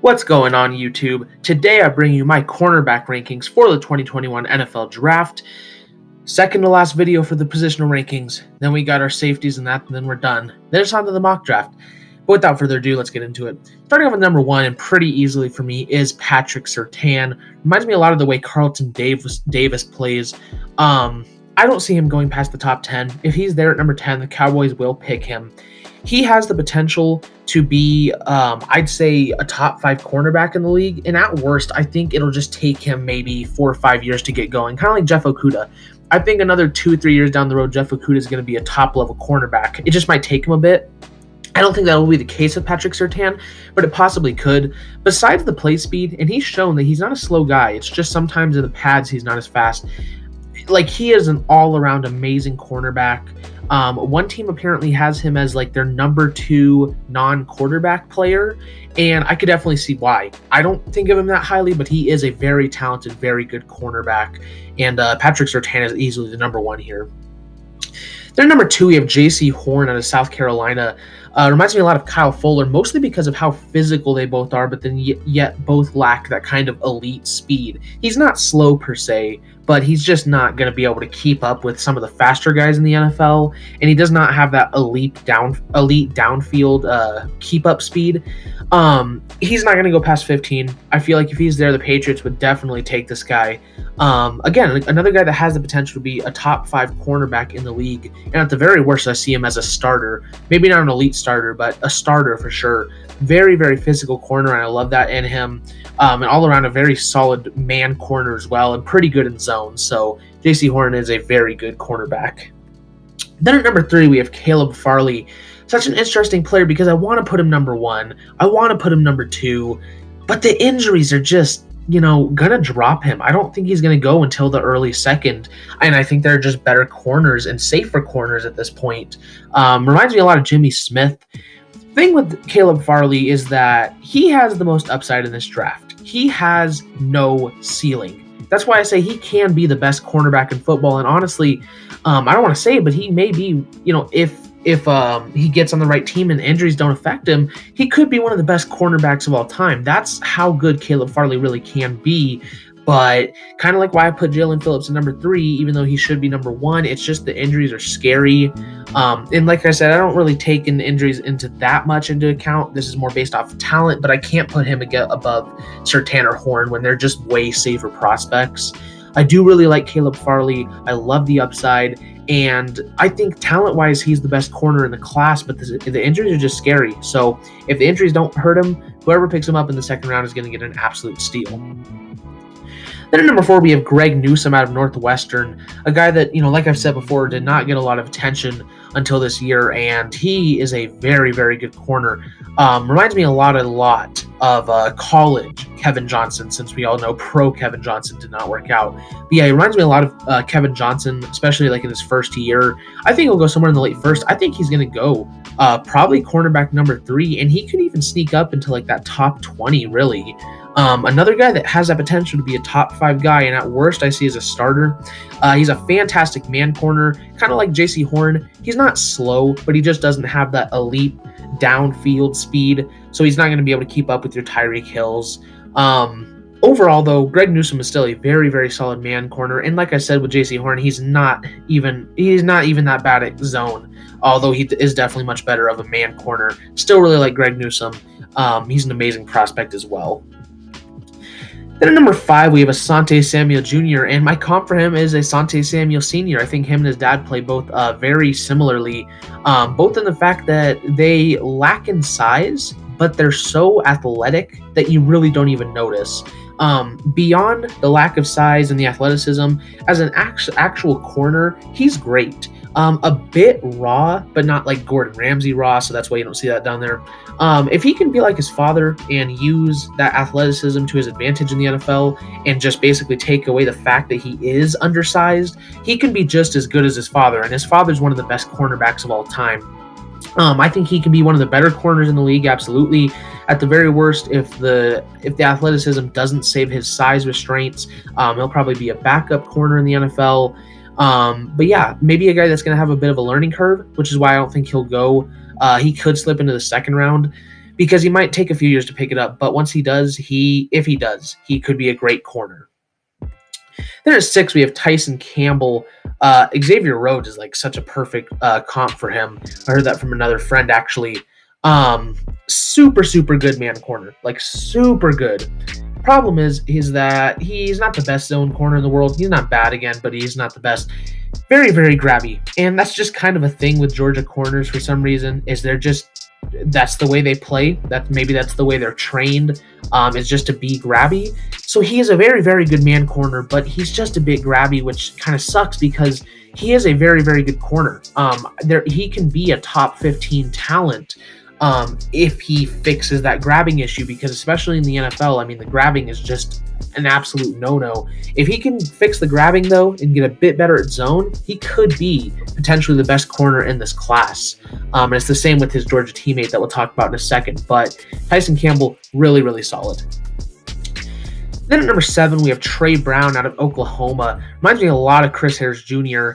What's going on, YouTube? Today I bring you my cornerback rankings for the 2021 NFL Draft. Second to last video for the positional rankings. Then we got our safeties and then we're done. Then it's on to the mock draft. But without further ado, let's get into it. Starting off with number 1, and pretty easily for me, is Patrick Surtain. Reminds me a lot of the way Carlton Davis plays. I don't see him going past the top 10. If he's there at number 10, the Cowboys will pick him. He has the potential to be, I'd say, a top 5 cornerback in the league. And at worst, I think it'll just take him maybe 4 or 5 years to get going, kind of like Jeff Okudah. I think another 2 or 3 years down the road, Jeff Okudah is going to be a top-level cornerback. It just might take him a bit. I don't think that will be the case with Patrick Surtain, but it possibly could. Besides the play speed, and he's shown that he's not a slow guy. It's just sometimes in the pads he's not as fast. Like, he is an all-around amazing cornerback. One team apparently has him as like their number 2 non-quarterback player, and I could definitely see why. I don't think of him that highly, but he is a very talented, very good cornerback, and Patrick Surtain is easily the number 1 here. Then number 2, we have Jaycee out of South Carolina. Reminds me a lot of Kyle Fuller, mostly because of how physical they both are, but then yet both lack that kind of elite speed. He's not slow per se, but he's just not going to be able to keep up with some of the faster guys in the NFL, and he does not have that elite downfield keep-up speed. He's not going to go past 15. I feel like if he's there, the Patriots would definitely take this guy. Again, another guy that has the potential to be a top 5 cornerback in the league, and at the very worst, I see him as a starter. Maybe not an elite starter, but a starter for sure. Very, very physical corner, and I love that in him. And all around a very solid man corner as well, and pretty good in zone. So Jaycee Horn is a very good cornerback. Then at number 3, we have Caleb Farley. Such an interesting player because I want to put him number 1. I want to put him number 2, but the injuries are just, gonna drop him. I don't think he's gonna go until the early second, and I think they're just better corners and safer corners at this point. Reminds me a lot of Jimmy Smith. Thing with Caleb Farley is that he has the most upside in this draft. He has no ceiling. That's why I say he can be the best cornerback in football. And honestly, I don't want to say it, but he may be, if he gets on the right team and injuries don't affect him, he could be one of the best cornerbacks of all time. That's how good Caleb Farley really can be. But kind of like why I put Jalen Phillips at number 3, even though he should be number 1, it's just the injuries are scary. And like I said, I don't really take injuries into that much into account. This is more based off of talent, but I can't put him above Surtain or Horn when they're just way safer prospects. I do really like Caleb Farley. I love the upside, and I think talent-wise, he's the best corner in the class, but the injuries are just scary. So if the injuries don't hurt him, whoever picks him up in the second round is going to get an absolute steal. Then at number 4, we have Greg Newsome out of Northwestern, a guy that, like I've said before, did not get a lot of attention until this year, and he is a very, very good corner. Reminds me a lot of college Kevin Johnson, since we all know pro Kevin Johnson did not work out. But yeah, he reminds me a lot of Kevin Johnson, especially like in his first year. I think he'll go somewhere in the late first. I think he's going to go probably cornerback number 3, and he could even sneak up into like that top 20, really. Another guy that has that potential to be a top 5 guy, and at worst I see as a starter. He's a fantastic man corner, kind of like Jaycee Horn. He's not slow, but he just doesn't have that elite downfield speed, so he's not going to be able to keep up with your Tyreek Hills. Overall, though, Greg Newsome is still a very, very solid man corner, and like I said with Jaycee Horn, he's not even that bad at zone, although he is definitely much better of a man corner. Still really like Greg Newsome. He's an amazing prospect as well. Then at number 5, we have Asante Samuel Jr., and my comp for him is Asante Samuel Sr. I think him and his dad play both very similarly, both in the fact that they lack in size, but they're so athletic that you really don't even notice. Beyond the lack of size and the athleticism, as an actual corner, he's great. A bit raw, but not like Gordon Ramsay raw, so that's why you don't see that down there. If he can be like his father and use that athleticism to his advantage in the NFL and just basically take away the fact that he is undersized, he can be just as good as his father, and his father's one of the best cornerbacks of all time. I think he can be one of the better corners in the league, absolutely. At the very worst, if the athleticism doesn't save his size restraints, he'll probably be a backup corner in the NFL. But yeah, maybe a guy that's going to have a bit of a learning curve, which is why I don't think he'll go. He could slip into the second round. because he might take a few years to pick it up. But once he does, if he does, he could be a great corner. Then at 6, we have Tyson Campbell. Xavier Rhodes is like such a perfect comp for him. I heard that from another friend, actually. Super, super good man corner. Like, super good. Problem is that he's not the best zone corner in the world. He's not bad again, but he's not the best. Very, very grabby. And that's just kind of a thing with Georgia corners for some reason, is that's the way they play. Maybe that's the way they're trained, is just to be grabby. So he is a very, very good man corner, but he's just a bit grabby, which kind of sucks because he is a very, very good corner. He can be a top 15 talent if he fixes that grabbing issue, because especially in the NFL, I mean, the grabbing is just an absolute no-no. If he can fix the grabbing, though, and get a bit better at zone, he could be potentially the best corner in this class. And it's the same with his Georgia teammate that we'll talk about in a second. But Tyson Campbell, really, really solid. Then at number 7, we have Trey Brown out of Oklahoma. Reminds me a lot of Chris Harris Jr.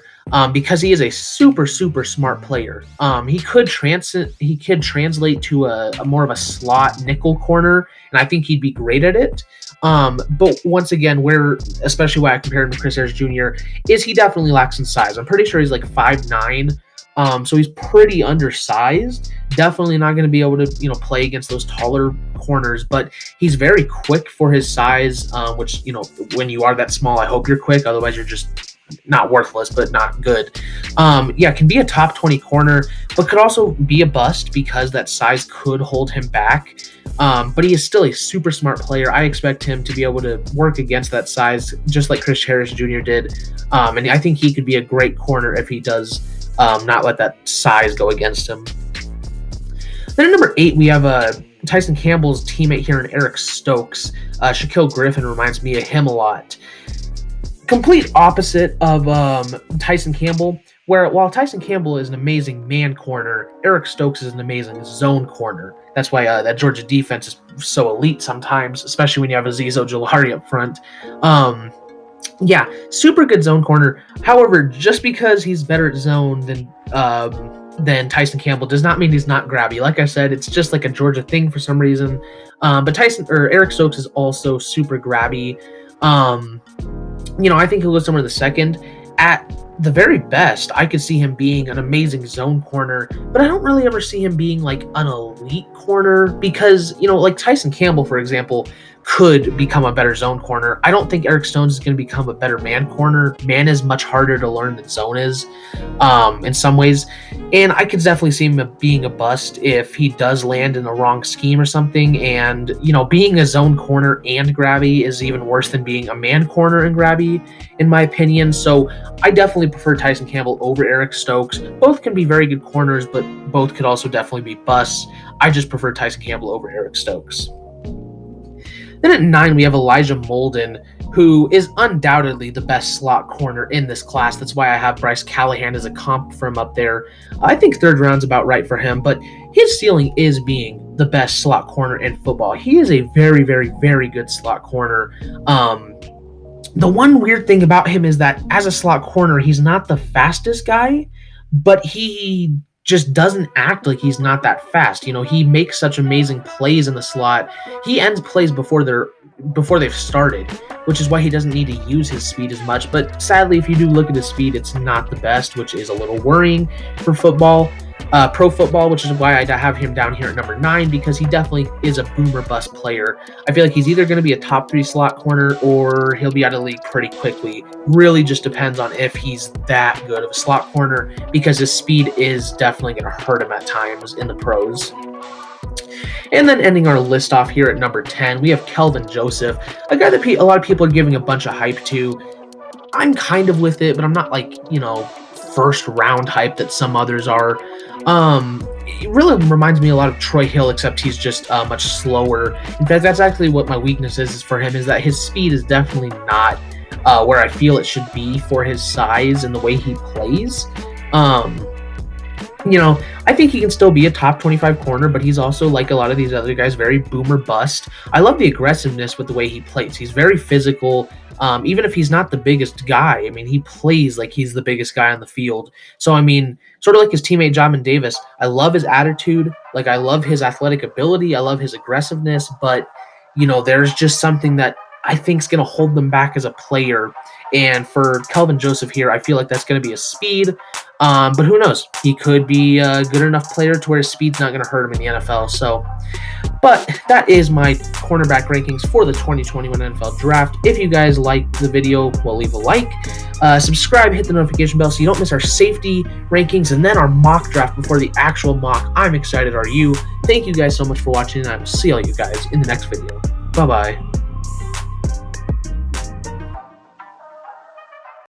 Because he is a super, super smart player. He could translate to a more of a slot nickel corner, and I think he'd be great at it. But once again, especially why I compare him to Chris Harris Jr. is he definitely lacks in size. I'm pretty sure he's like 5'9". So he's pretty undersized. Definitely not going to be able to, play against those taller corners, but he's very quick for his size, which, when you are that small, I hope you're quick. Otherwise, you're just not worthless, but not good. Can be a top 20 corner, but could also be a bust because that size could hold him back. But he is still a super smart player. I expect him to be able to work against that size, just like Chris Harris Jr. did. And I think he could be a great corner if he does not let that size go against him. Then at number 8, we have Tyson Campbell's teammate here in Eric Stokes. Shaquille Griffin reminds me of him a lot. Complete opposite of Tyson Campbell, where while Tyson Campbell is an amazing man corner, Eric Stokes is an amazing zone corner. That's why that Georgia defense is so elite sometimes, especially when you have Azeez Ojulari up front. Super good zone corner. However, just because he's better at zone than Tyson Campbell does not mean he's not grabby. Like I said, it's just like a Georgia thing for some reason. But Eric Stokes is also super grabby. I think he'll go somewhere in the second. At the very best, I could see him being an amazing zone corner, but I don't really ever see him being like an elite corner because, like Tyson Campbell, for example, could become a better zone corner. I don't think Eric Stokes is going to become a better man corner. Man is much harder to learn than zone is in some ways. And I could definitely see him being a bust if he does land in the wrong scheme or something. And, being a zone corner and grabby is even worse than being a man corner and grabby, in my opinion. So I definitely prefer Tyson Campbell over Eric Stokes. Both can be very good corners, but both could also definitely be busts. I just prefer Tyson Campbell over Eric Stokes. Then at 9, we have Elijah Molden, who is undoubtedly the best slot corner in this class. That's why I have Bryce Callahan as a comp for him up there. I think third round's about right for him, but his ceiling is being the best slot corner in football. He is a very, very, very good slot corner. The one weird thing about him is that as a slot corner, he's not the fastest guy, but he just doesn't act like he's not that fast. He makes such amazing plays in the slot. He ends plays before they've started, which is why he doesn't need to use his speed as much. But sadly, if you do look at his speed, it's not the best, which is a little worrying for pro football, which is why I have him down here at number 9, because he definitely is a boomer bust player. I feel like he's either going to be a top 3 slot corner or he'll be out of the league pretty quickly. Really just depends on if he's that good of a slot corner, because his speed is definitely going to hurt him at times in the pros. And then ending our list off here at number 10, we have Kelvin Joseph, a guy that a lot of people are giving a bunch of hype to. I'm kind of with it, but I'm not like, first round hype that some others are. It really reminds me a lot of Troy Hill, except he's just much slower. In fact, that's actually what my weakness is for him, is that his speed is definitely not where I feel it should be for his size and the way he plays. I think he can still be a top 25 corner, but he's also, like a lot of these other guys, very boomer bust. I love the aggressiveness with the way he plays. He's very physical. Even if he's not the biggest guy, I mean, he plays like he's the biggest guy on the field. So, I mean, sort of like his teammate Jamin Davis, I love his attitude. Like, I love his athletic ability. I love his aggressiveness. But, there's just something that I think is going to hold them back as a player. And for Kelvin Joseph here, I feel like that's going to be his speed. But who knows? He could be a good enough player to where his speed's not going to hurt him in the NFL. So, but that is my cornerback rankings for the 2021 NFL Draft. If you guys liked the video, well, leave a like. Subscribe, hit the notification bell so you don't miss our safety rankings and then our mock draft before the actual mock. I'm excited, are you? Thank you guys so much for watching, and I will see all you guys in the next video. Bye-bye.